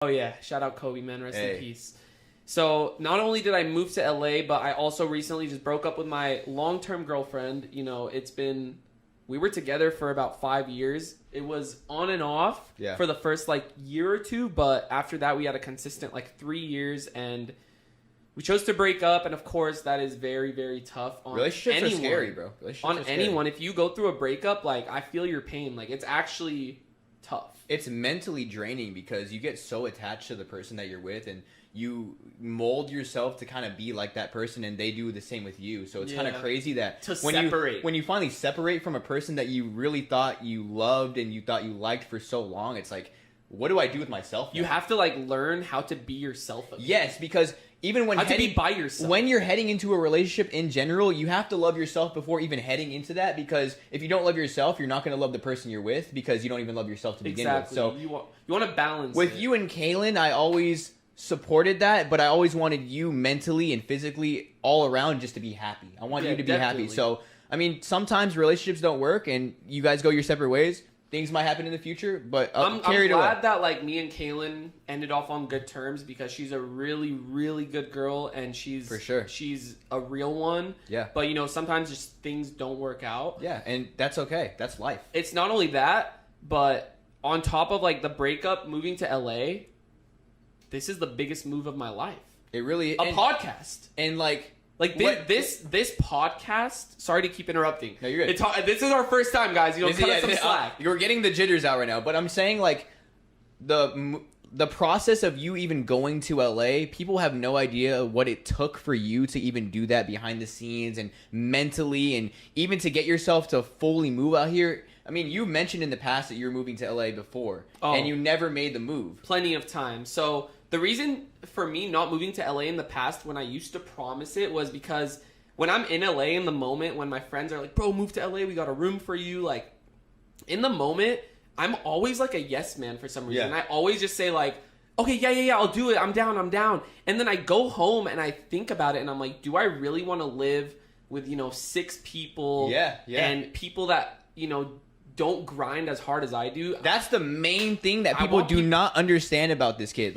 Oh yeah, shout out Kobe, man, rest Hey. in peace. So not only did I move to LA, but I also recently just broke up with my long-term girlfriend. You know, we were together for about 5 years. It was on and off for the first year or two, but after that we had a consistent 3 years, and we chose to break up. And of course that is very, very tough on Relationships anyone. are scary, bro. Relationships are scary. Anyone. If you go through a breakup, I feel your pain. It's actually tough. It's mentally draining because you get so attached to the person that you're with, and you mold yourself to kind of be like that person, and they do the same with you. So it's kind of crazy that when you finally separate from a person that you really thought you loved and you thought you liked for so long, it's like, what do I do with myself now? You have to learn how to be yourself again. Yes, because even when to be by yourself. When you're heading into a relationship in general, you have to love yourself before even heading into that, because if you don't love yourself, you're not going to love the person you're with, because you don't even love yourself to begin with. So you want to balance with you and Kaylin, I always supported that, but I always wanted you mentally and physically all around just to be happy. I want you to be happy. So, I mean, sometimes relationships don't work and you guys go your separate ways. Things might happen in the future, but I'm glad that me and Kaylin ended off on good terms, because she's a really, really good girl, and she's a real one. Yeah. But sometimes just things don't work out. Yeah, and that's okay. That's life. It's not only that, but on top of the breakup, moving to LA, this is the biggest move of my life. It really a podcast. And this podcast. Sorry to keep interrupting. No, you're good. This is our first time, guys. Cut us some slack. You're getting the jitters out right now, but I'm saying the process of you even going to LA, people have no idea what it took for you to even do that behind the scenes and mentally, and even to get yourself to fully move out here. I mean, you mentioned in the past that you were moving to LA before, and you never made the move. Plenty of time. So the reason for me not moving to LA in the past, when I used to promise it, was because when I'm in LA in the moment, when my friends are like, bro, move to LA, we got a room for you. In the moment, I'm always a yes man for some reason. I always just say okay, yeah, I'll do it. I'm down. And then I go home and I think about it and I'm like, do I really want to live with, 6 people? And people that, don't grind as hard as I do? That's the main thing that people do not understand about this kid.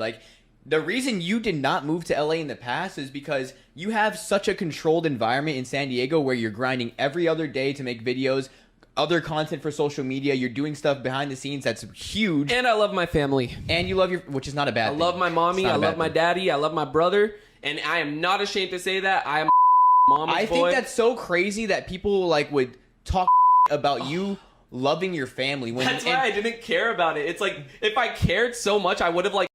The reason you did not move to LA in the past is because you have such a controlled environment in San Diego where you're grinding every other day to make videos, other content for social media. You're doing stuff behind the scenes that's huge. And I love my family. And you love which is not a bad thing. I love my mommy. I love my daddy. I love my brother. And I am not ashamed to say that. I am mama's boy. I think that's so crazy that people would talk about you loving your family. That's why I didn't care about it. It's if I cared so much, I would have